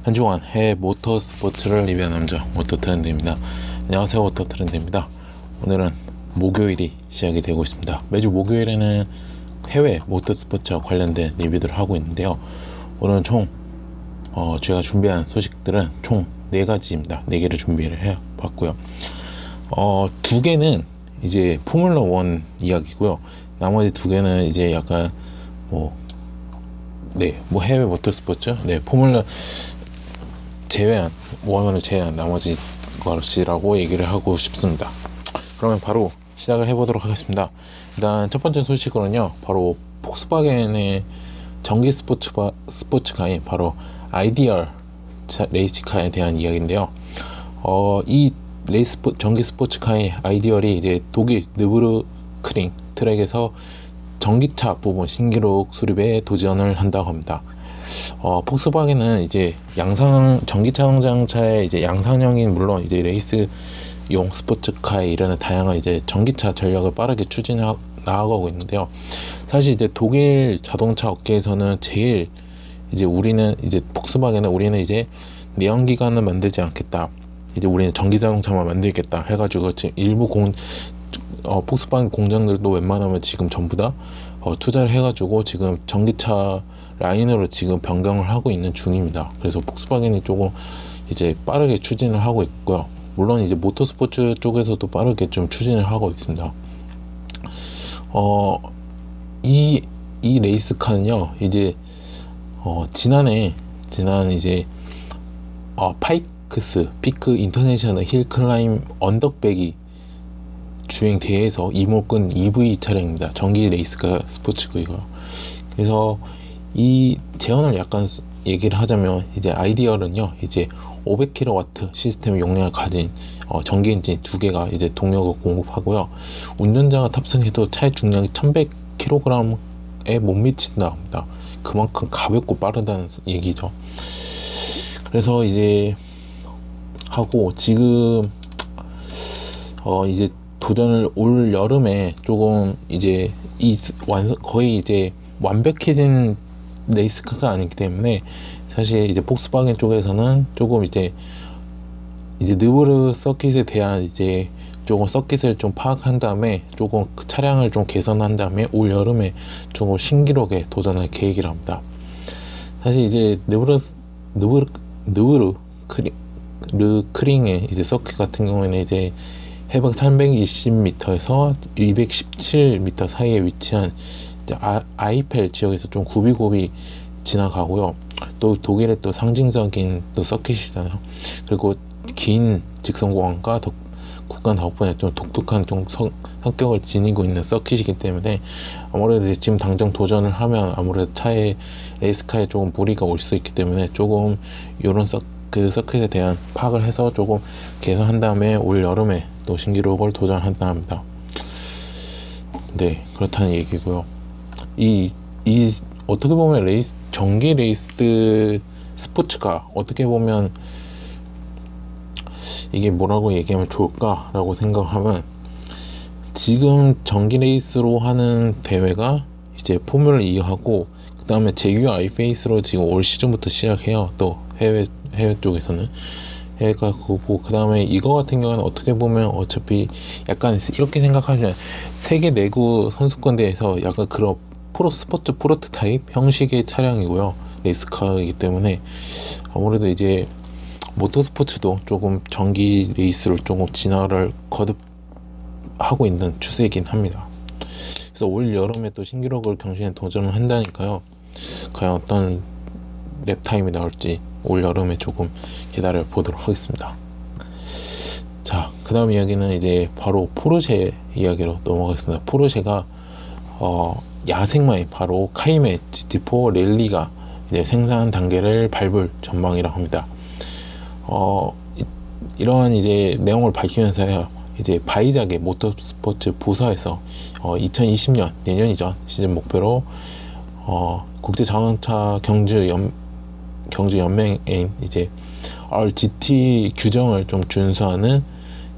한 주간 해외 모터 스포츠를 리뷰한 남자 모터트렌드입니다. 안녕하세요, 모터트렌드입니다. 오늘은 목요일이 시작이 되고 있습니다. 매주 목요일에는 해외 모터 스포츠와 관련된 리뷰들을 하고 있는데요. 오늘은 총 제가 준비한 소식들은 총 4가지입니다. 4개를 준비를 해봤고요. 2개는 이제 포뮬러 1 이야기고요. 나머지 2개는 이제 약간 해외 모터스포츠, 포뮬러 제외한, 원을 제외한 나머지 것이라고 얘기를 하고 싶습니다. 그러면 바로 시작을 해보도록 하겠습니다. 일단 첫 번째 소식으로는요, 바로 폭스바겐의 전기 스포츠카인 바로 아이디얼 레이스카에 대한 이야기인데요. 이 전기 스포츠카의 아이디얼이 이제 독일 느브르크링 트랙에서 전기차 부분 신기록 수립에 도전을 한다고 합니다. 폭스바겐은 이제 전기차 성장차의 이제 양산형인 물론 이제 레이스용 스포츠카에 이르는 다양한 이제 전기차 전략을 빠르게 추진해 나아가고 있는데요. 사실 이제 독일 자동차 업계에서는 제일 이제 폭스바겐은 이제 내연기관은 만들지 않겠다. 이제 우리는 전기 자동차만 만들겠다 해가지고 지금 일부 폭스바겐 공장들도 웬만하면 지금 전부 다 투자를 해가지고 지금 전기차 라인으로 지금 변경을 하고 있는 중입니다. 그래서 폭스바겐이 조금 이제 빠르게 추진을 하고 있고요. 물론 이제 모터스포츠 쪽에서도 빠르게 좀 추진을 하고 있습니다. 이 레이스카는요, 이제 지난 이제 피크 인터내셔널 힐 클라임 언덕배기 주행 대회에서 이목근 EV 차량입니다. 전기 레이스카 스포츠고요. 그래서 이 제언을 약간 얘기를 하자면, 이제 아이디얼은요, 이제 500kW 시스템 용량을 가진 전기 엔진 2개가 이제 동력을 공급하고요. 운전자가 탑승해도 차의 중량이 1100kg에 못 미친다 합니다. 그만큼 가볍고 빠르다는 얘기죠. 그래서 이제 하고 지금 이제 도전을 올 여름에 조금 이제 거의 이제 완벽해진 레이스카가 아니기 때문에, 사실 이제 폭스바겐 쪽에서는 조금 이제 느브르 서킷에 대한 이제 조금 서킷을 좀 파악한 다음에 조금 그 차량을 좀 개선한 다음에 올 여름에 조금 신기록에 도전할 계획이랍니다. 사실 이제 느브르크링의 이제 서킷 같은 경우에는 이제 해발 320m에서 217m 사이에 위치한 아이펠 지역에서 좀 굽이굽이 지나가고요. 또 독일의 또 상징적인 또 서킷이잖아요. 그리고 긴 직선 구간 덕분에 좀 독특한 좀 성격을 지니고 있는 서킷이기 때문에, 아무래도 지금 당장 도전을 하면 아무래도 차에 레이스카에 조금 무리가 올 수 있기 때문에 조금 이런 그 서킷에 대한 파악을 해서 조금 개선한 다음에 올 여름에 또 신기록을 도전한다 합니다. 네, 그렇다는 얘기고요. 어떻게 보면 전기 레이스 스포츠카, 어떻게 보면 이게 뭐라고 얘기하면 좋을까라고 생각하면, 지금 전기 레이스로 하는 대회가 이제 포뮬러 2하고, 그 다음에 제규 아이페이스로 지금 올 시즌부터 시작해요. 또 해외 쪽에서는 해가 그거고, 그 다음에 이거 같은 경우는 어떻게 보면 어차피 약간 이렇게 생각하시면 세계 내구 선수권 대회에서 약간 그런 스포츠 프로토타입 형식의 차량이고요. 레이스카이기 때문에 아무래도 모터스포츠도 조금 전기 레이스를 조금 진화를 거듭하고 있는 추세이긴 합니다. 그래서 올 여름에 또 신기록을 경신에 도전을 한다니까요. 과연 어떤 랩타임이 나올지 올 여름에 조금 기다려 보도록 하겠습니다. 자, 그 다음 이야기는 이제 바로 포르쉐 이야기로 넘어가겠습니다. 포르쉐가 야생마의 바로 카이멘 GT4 랠리가 이제 생산 단계를 밟을 전망이라고 합니다. 이러한 이제 내용을 밝히면서요, 이제 바이작의 모터스포츠 부서에서 2020년 내년이죠 시즌 목표로 국제 자동차 경주 연맹인 이제 RGT 규정을 좀 준수하는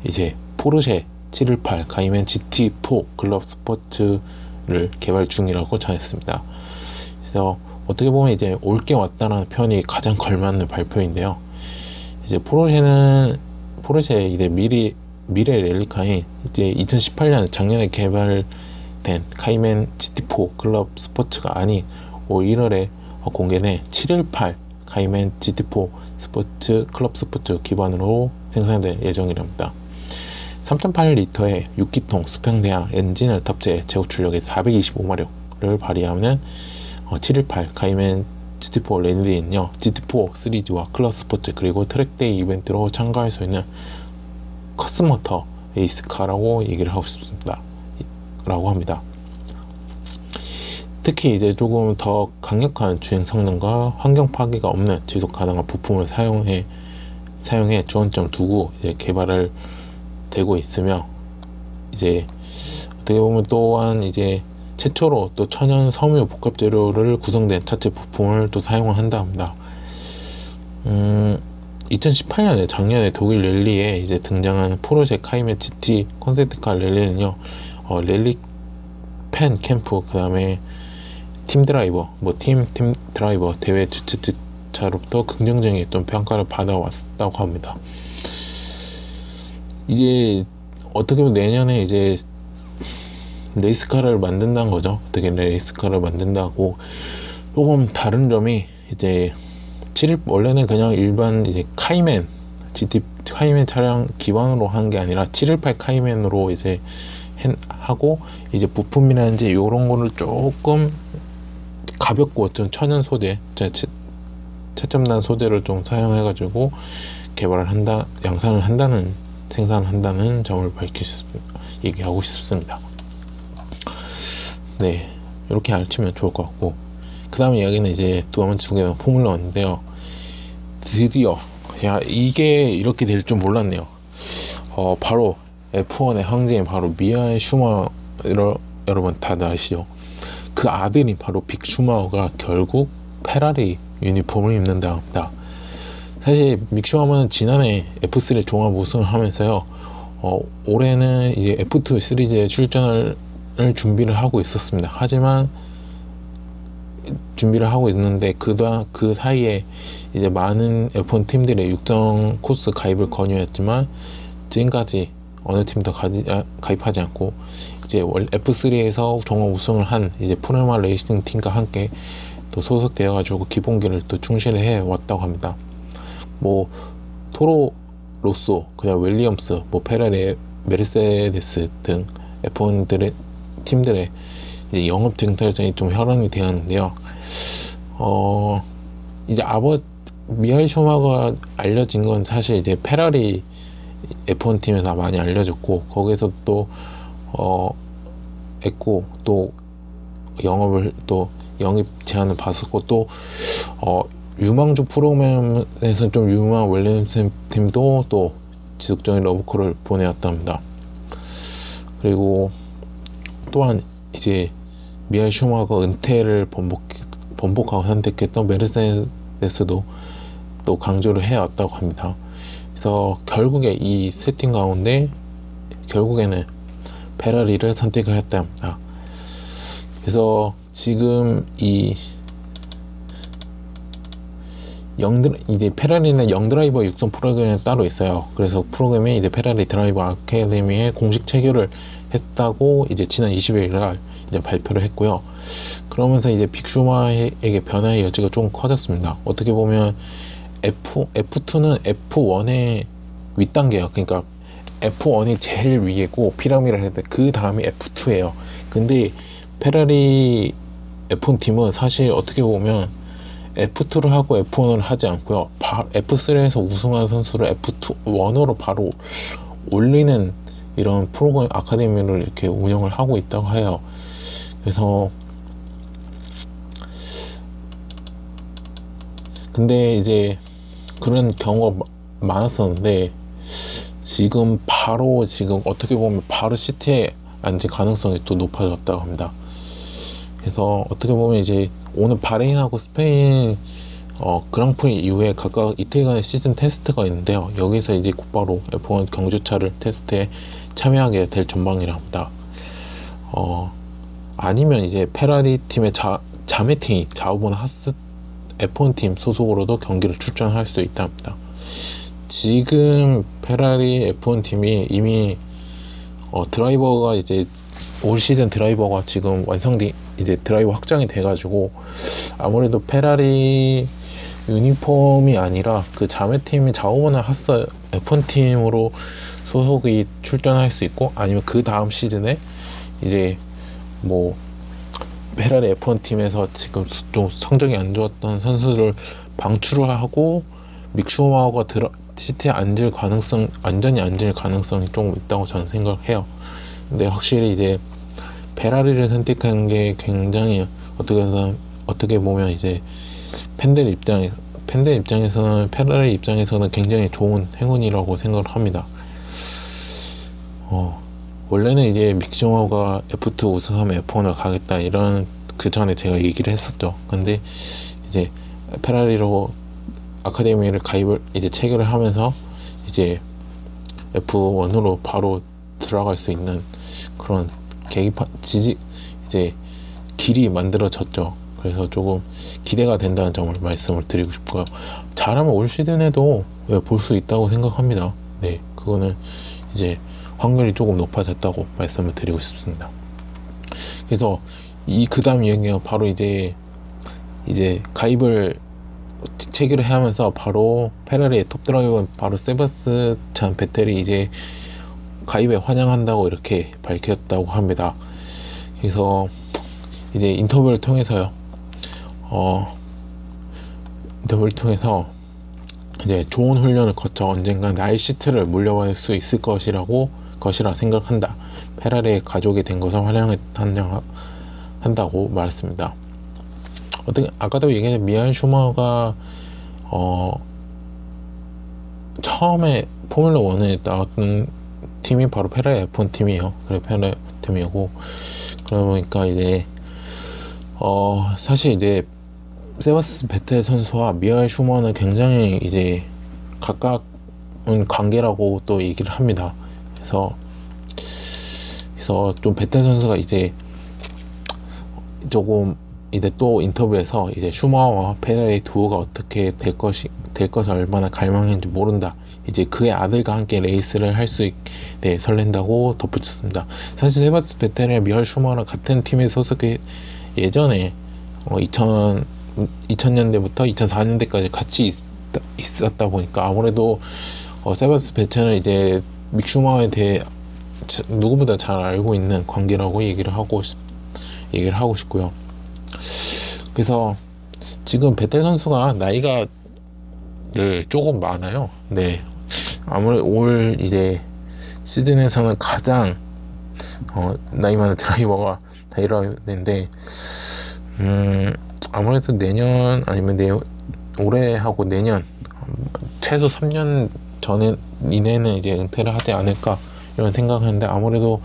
이제 포르쉐 718 카이멘 GT4 글럽 스포츠를 개발 중이라고 전했습니다. 그래서 어떻게 보면 이제 올게 왔다라는 표현이 가장 걸맞는 발표인데요. 이제 포르쉐 이제 미래 랠리카인 이제 2018년 작년에 개발된 카이멘 GT4 클럽 스포츠가 아닌 올 1월에 공개된 718 카이멘 GT4 스포츠 클럽 스포츠 기반으로 생산될 예정이랍니다. 3.8리터의 6기통 수평대양 엔진을 탑재해 제곱 출력의 425마력을 발휘하는 718 카이멘 GT4 랠리는요, GT4 시리즈와 클럽 스포츠 그리고 트랙데이 이벤트로 참가할 수 있는 커스모터 레이스카라고 얘기를 하고 싶습니다. 라고 합니다. 특히 이제 조금 더 강력한 주행 성능과 환경 파괴가 없는 지속 가능한 부품을 사용해 주안점 두고 이제 개발을 되고 있으며, 이제 어떻게 보면 또한 이제 최초로 또 천연 섬유 복합 재료를 구성된 차체 부품을 또 사용을 한다 합니다. 2018년에 작년에 독일 랠리에 이제 등장한 포르쉐 카이멘 GT 콘셉트카 랠리는요, 랠리 팬 캠프, 그 다음에 팀 드라이버, 팀 드라이버 대회 주최측차로부터 긍정적인 어떤 평가를 받아왔다고 합니다. 이제 어떻게 보면 내년에 이제 레이스카를 만든다는 거죠. 어떻게 레이스카를 만든다고. 조금 다른 점이 이제 원래는 그냥 일반 이제 카이멘 GT 카이멘 차량 기반으로 한 게 아니라 718 카이멘으로 이제 하고, 이제 부품이라든지 요런 거를 조금 가볍고 좀 천연 소재, 채점단 소재를 좀 사용해 가지고 개발을 생산을 한다는 점을 얘기하고 싶습니다. 네, 이렇게 알치면 좋을 것 같고, 그 다음 이야기는 이제 두 번째 포뮬러 1인데요. 드디어, 이게 이렇게 될 줄 몰랐네요. 바로 F1의 황제인 바로 미하엘 슈마허, 여러분 다들 아시죠? 그 아들이 바로 빅 슈마허가 결국 페라리 유니폼을 입는다 합니다. 사실 믹 슈마허는 지난해 F3 종합 우승을 하면서요, 올해는 이제 F2 시리즈에 출전을 준비를 하고 있었습니다. 하지만 준비를 하고 있는데 그 사이에 이제 많은 F1 팀들의 육성 코스 가입을 권유했지만 지금까지 어느 팀도 가입하지 않고, 이제 F3에서 종합 우승을 한 이제 프레마 레이싱 팀과 함께 또 소속되어 가지고 기본기를 또 충실히 해 왔다고 합니다. 토로 로쏘, 그냥 윌리엄스, 페라리, 메르세데스 등 F1 팀들의 이제 영업 증설전이 좀 혈안이 되었는데요. 이제 미하엘 슈마허가 알려진 건 사실 이제 페라리 F1 팀에서 많이 알려졌고, 거기서 또 했고, 또 영입 제안을 받았고, 또 유망주 프로그램에서 좀 유명한 윌리엄스 팀도 또 지속적인 러브콜을 보내왔답니다. 그리고 또한 이제 미하엘 슈마허가 은퇴를 번복하고 선택했던 메르세데스도 또 강조를 해왔다고 합니다. 그래서 결국에 이 세팅 가운데 결국에는 페라리를 선택을 했다 합니다. 그래서 지금 이제 페라리는 영드라이버 육성 프로그램이 따로 있어요. 그래서 프로그램이 이제 페라리 드라이버 아카데미에 공식 체결을 했다고 이제 지난 20일날 이제 발표를 했고요. 그러면서 이제 빅 슈마허에게 변화의 여지가 좀 커졌습니다. 어떻게 보면 F2는 F1의 윗단계예요. 그러니까 F1이 제일 위에고 피라미드를 할 때 그 다음이 F2예요. 근데 페라리 F1 팀은 사실 어떻게 보면 F2를 하고 F1을 하지 않고요, F3에서 우승한 선수를 F1으로 바로 올리는 이런 프로그램 아카데미를 이렇게 운영을 하고 있다고 해요. 그래서 근데 이제 그런 경우가 많았었는데 지금 어떻게 보면 바로 시트에 앉을 가능성이 또 높아졌다고 합니다. 그래서 어떻게 보면 이제 오늘 바레인하고 스페인 그랑프리 이후에 각각 이틀간의 시즌 테스트가 있는데요. 여기서 이제 곧바로 F1 경주차를 테스트에 참여하게 될 전망이라 합니다. 아니면 이제 페라리 팀의 자매팀 자우본 하스 F1팀 소속으로도 경기를 출전할 수 있답니다. 지금 페라리 F1팀이 이미 드라이버가 이제 올 시즌 드라이버가 지금 이제 드라이버 확정이 돼가지고 아무래도 페라리 유니폼이 아니라 그 자매팀이 자우본 하스 F1팀으로 소속이 출전할 수 있고, 아니면 그 다음 시즌에 이제 뭐 페라리 F1 팀에서 지금 좀 성적이 안 좋았던 선수를 방출을 하고 믹슈마어가 시트에 완전히 앉을 가능성이 조금 있다고 저는 생각해요. 근데 확실히 이제 페라리를 선택한 게 굉장히 어떻게 보면 이제 팬들 입장에서는 페라리 입장에서는 굉장히 좋은 행운이라고 생각을 합니다. 원래는 이제 믹슈마어가 F2 우승하면 F1을 가겠다, 이런 그 전에 제가 얘기를 했었죠. 근데 이제 페라리로 아카데미를 가입을 이제 체결을 하면서 이제 F1으로 바로 들어갈 수 있는 그런 이제 길이 만들어졌죠. 그래서 조금 기대가 된다는 점을 말씀을 드리고 싶고요. 잘하면 올 시즌에도 볼 수 있다고 생각합니다. 네, 그거는 이제 확률이 조금 높아졌다고 말씀을 드리고 싶습니다. 그래서 그 다음 이야기가 바로 이제 가입을 체결을 하면서 바로 페라리의 톱 드라이버 바로 세바스찬 베텔이 이제 가입에 환영한다고 이렇게 밝혔다고 합니다. 그래서 이제 인터뷰를 통해서 이제 좋은 훈련을 거쳐 언젠가 나의 시트를 물려받을 수 있을 것이라 생각한다. 페라리의 가족이 된 것을 환영한다고 말했습니다. 아까도 얘기한 미하엘 슈마허가 처음에 포뮬러 1에 나왔던 팀이 바로 페라리 F1 팀이에요. 그래 페라리 팀이고, 그러다 보니까 이제 사실 이제 세바스찬 베텔 선수와 미하엘 슈마허는 굉장히 이제 가까운 관계라고 또 얘기를 합니다. 그래서 좀 베텔 선수가 이제 조금 이제 또 인터뷰에서 이제 슈마허와 페라리 두오가 어떻게 될 것을 얼마나 갈망했는지 모른다. 이제 그의 아들과 함께 레이스를 할 수 있게 설렌다고 덧붙였습니다. 사실 세바스찬 베텔이랑 미하엘 슈마허랑 같은 팀에 소속해 예전에 2000년대부터 2004년대까지 같이 있었다 보니까 아무래도 세바스찬 베텔은 이제 믹 슈마허에 대해 누구보다 잘 알고 있는 관계라고 얘기를 하고 싶고요. 그래서 지금 베텔 선수가 나이가 조금 많아요. 네, 아무래도 올 이제 시즌에서는 가장 나이 많은 드라이버가 되는데 아무래도 내년 아니면 올해 하고 내년 최소 3년 이내는 이제 은퇴를 하지 않을까 이런 생각하는데, 아무래도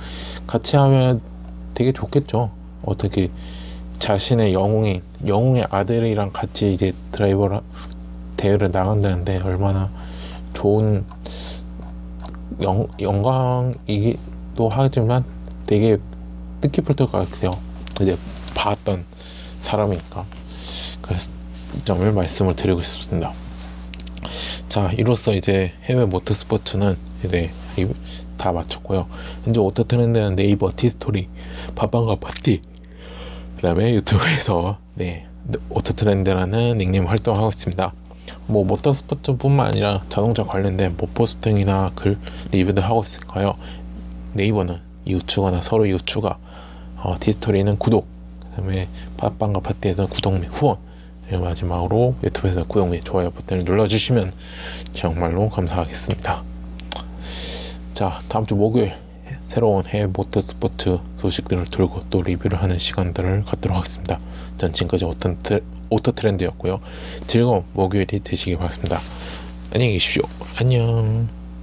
같이 하면 되게 좋겠죠. 어떻게 자신의 영웅의 아들이랑 같이 이제 대회를 나간다는데 얼마나 좋은 영광이기도 하지만 되게 뜻깊을 것 같아요. 이제 봤던 사람이니까. 그래서 이 점을 말씀을 드리고 싶습니다. 자, 이로써 이제 해외 모터스포츠는 이제 다 마쳤고요. 현재 오토 트렌드는 네이버 티스토리, 팟빵과 파티, 그 다음에 유튜브에서 오토 트렌드라는 닉네임 활동하고 있습니다. 뭐 모터스포츠 뿐만 아니라 자동차 관련된 포스팅이나 글 리뷰도 하고 있을까요? 네이버는 이웃추가나 서로 이웃추가, 티스토리는 구독, 그 다음에 팟빵과 파티에서 구독 및 후원, 그리고 마지막으로 유튜브에서 구독 및 좋아요 버튼을 눌러주시면 정말로 감사하겠습니다. 자, 다음주 목요일 새로운 해외 모터스포츠 소식들을 들고 또 리뷰를 하는 시간들을 갖도록 하겠습니다. 전 지금까지 오토 트렌드였고요. 즐거운 목요일이 되시길 바랍니다. 안녕히 계십시오. 안녕.